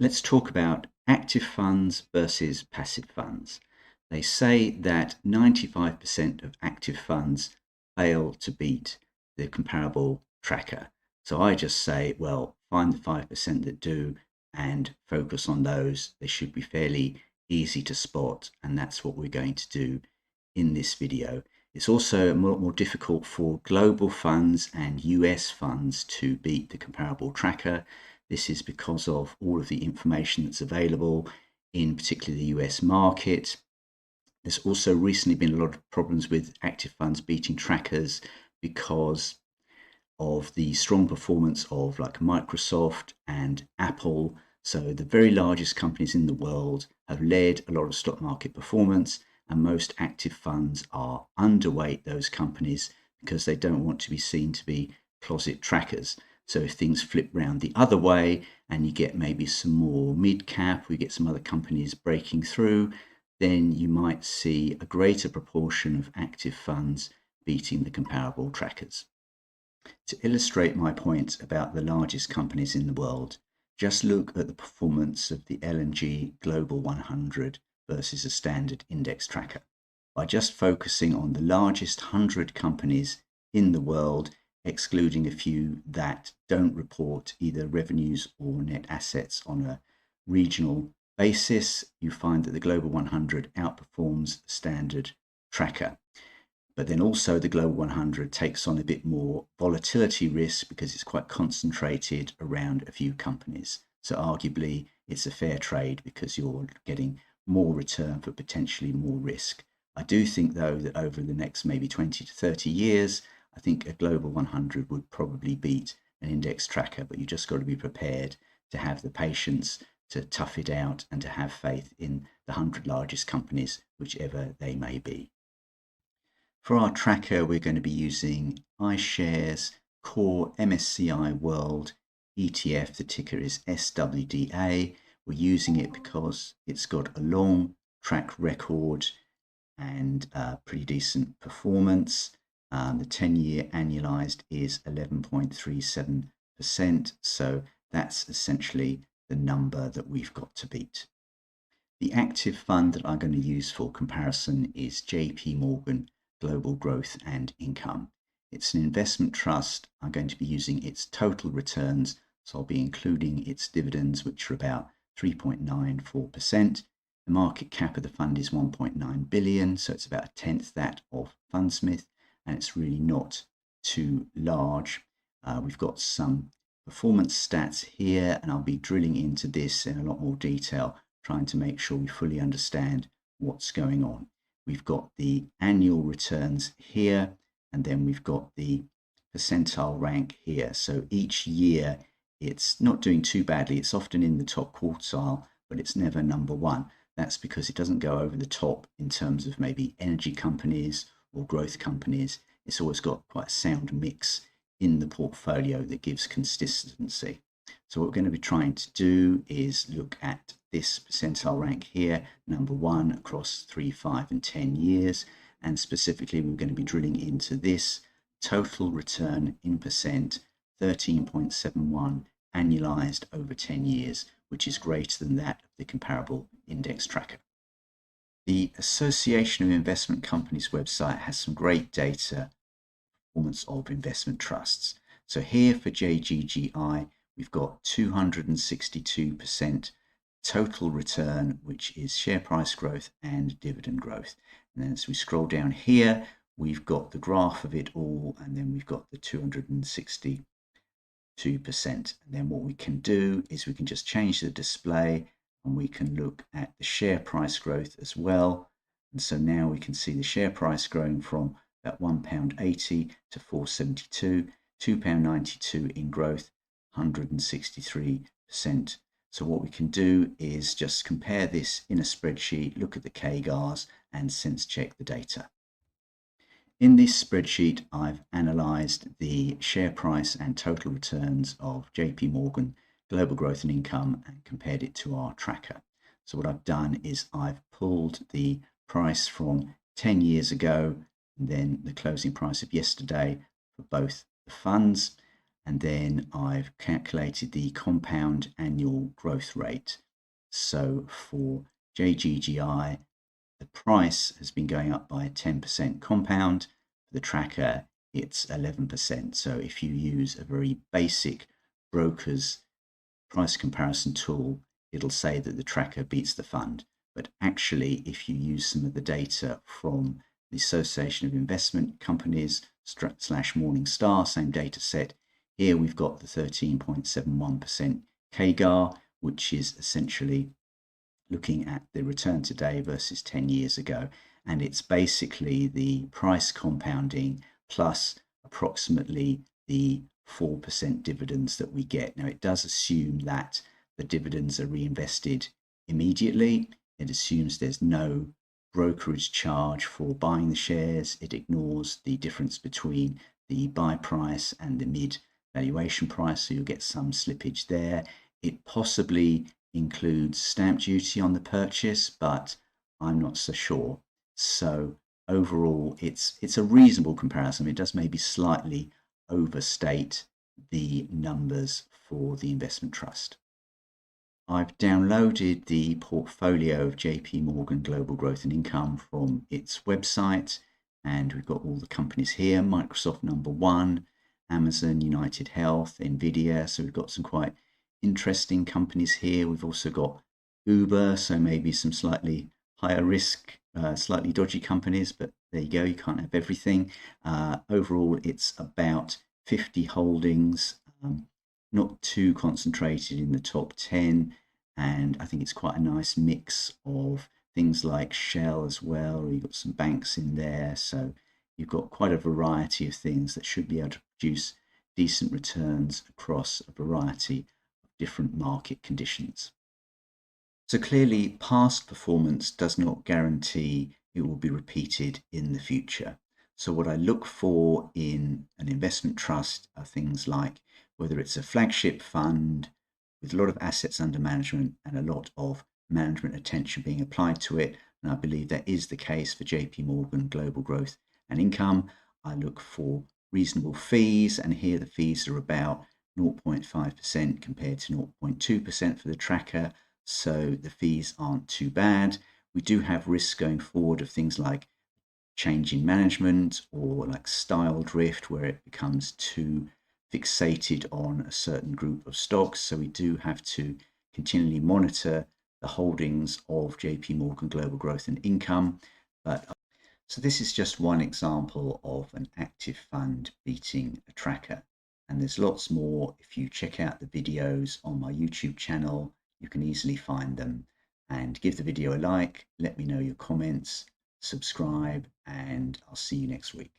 Let's talk about active funds versus passive funds. They say that 95% of active funds fail to beat the comparable tracker. So I just say, well, find the 5% that do and focus on those. They should be fairly easy to spot, and that's what we're going to do in this video. It's also a lot more difficult for global funds and US funds to beat the comparable tracker. This is because of all of the information that's available in particularly the US market. There's also recently been a lot of problems with active funds beating trackers because of the strong performance of like Microsoft and Apple. So the very largest companies in the world have led a lot of stock market performance, and most active funds are underweight those companies because they don't want to be seen to be closet trackers. So if things flip round the other way and you get maybe some more mid-cap, we get some other companies breaking through, then you might see a greater proportion of active funds beating the comparable trackers. To illustrate my point about the largest companies in the world, just look at the performance of the L&G Global 100 versus a standard index tracker. By just focusing on the largest 100 companies in the world, excluding a few that don't report either revenues or net assets on a regional basis, you find that the Global 100 outperforms the standard tracker. But then also the Global 100 takes on a bit more volatility risk because it's quite concentrated around a few companies. So arguably it's a fair trade because you're getting more return for potentially more risk. I do think though that over the next maybe 20 to 30 years, I think a Global 100 would probably beat an index tracker, but you just got to be prepared to have the patience to tough it out and to have faith in the 100 largest companies, whichever they may be. For our tracker, we're going to be using iShares Core MSCI World ETF. The ticker is SWDA. We're using it because it's got a long track record and pretty decent performance. The 10-year annualized is 11.37%. So that's essentially the number that we've got to beat. The active fund that I'm going to use for comparison is JP Morgan Global Growth and Income. It's an investment trust. I'm going to be using its total returns, so I'll be including its dividends, which are about 3.94%. The market cap of the fund is 1.9 billion, so it's about a tenth that of Fundsmith, and it's really not too large. We've got some performance stats here, and I'll be drilling into this in a lot more detail, trying to make sure we fully understand what's going on. We've got the annual returns here, and then we've got the percentile rank here. So each year it's not doing too badly. It's often in the top quartile, but it's never number one. That's because it doesn't go over the top in terms of maybe energy companies or growth companies. It's always got quite a sound mix in the portfolio that gives consistency. So what we're going to be trying to do is look at this percentile rank here, number one across 3, 5, and 10 years. And specifically, we're going to be drilling into this total return in percent, 13.71 annualized over 10 years, which is greater than that of the comparable index tracker. The Association of Investment Companies website has some great data performance of investment trusts. So here for JGGI, we've got 262% total return, which is share price growth and dividend growth. And then as we scroll down here, we've got the graph of it all, and then we've got the 262%. And then what we can do is we can just change the display, and we can look at the share price growth as well. And so now we can see the share price growing from about £1.80 to £4.72, £2.92 in growth, 163%. So what we can do is just compare this in a spreadsheet, look at the KGARs, and sense check the data. In this spreadsheet, I've analysed the share price and total returns of JP Morgan Global Growth and Income and compared it to our tracker. So what I've done is I've pulled the price from 10 years ago, and then the closing price of yesterday for both the funds. and then I've calculated the compound annual growth rate. So for JGGI, the price has been going up by 10% compound. For the tracker, it's 11%. So if you use a very basic broker's price comparison tool, it'll say that the tracker beats the fund. But actually, if you use some of the data from the Association of Investment Companies / Morningstar, same data set, here we've got the 13.71% CAGR, which is essentially looking at the return today versus 10 years ago. And it's basically the price compounding plus approximately the 4% dividends that we get. Now, it does assume that the dividends are reinvested immediately. It assumes there's no brokerage charge for buying the shares. It ignores the difference between the buy price and the mid valuation price, so you'll get some slippage there. It possibly includes stamp duty on the purchase, but I'm not so sure. So overall, it's a reasonable comparison. It does maybe slightly overstate the numbers for the investment trust. I've downloaded the portfolio of JP Morgan Global Growth and Income from its website, and we've got all the companies here. Microsoft #1, Amazon, United Health, Nvidia. So we've got some quite interesting companies here. We've also got Uber, so maybe some slightly higher risk, slightly dodgy companies, but there you go, you can't have everything. Overall, it's about 50 holdings, not too concentrated in the top 10, and I think it's quite a nice mix of things like Shell as well. You've got some banks in there, so you've got quite a variety of things that should be able to produce decent returns across a variety of different market conditions. So clearly, past performance does not guarantee it will be repeated in the future. So what I look for in an investment trust are things like whether it's a flagship fund with a lot of assets under management and a lot of management attention being applied to it. And I believe that is the case for JP Morgan Global Growth and Income. I look for reasonable fees, and here the fees are about 0.5% compared to 0.2% for the tracker. So the fees aren't too bad. We do have risks going forward of things like change in management or like style drift, where it becomes too fixated on a certain group of stocks. So we do have to continually monitor the holdings of JP Morgan Global Growth and Income. So this is just one example of an active fund beating a tracker. And there's lots more. If you check out the videos on my YouTube channel, you can easily find them. And give the video a like, let me know your comments, subscribe, and I'll see you next week.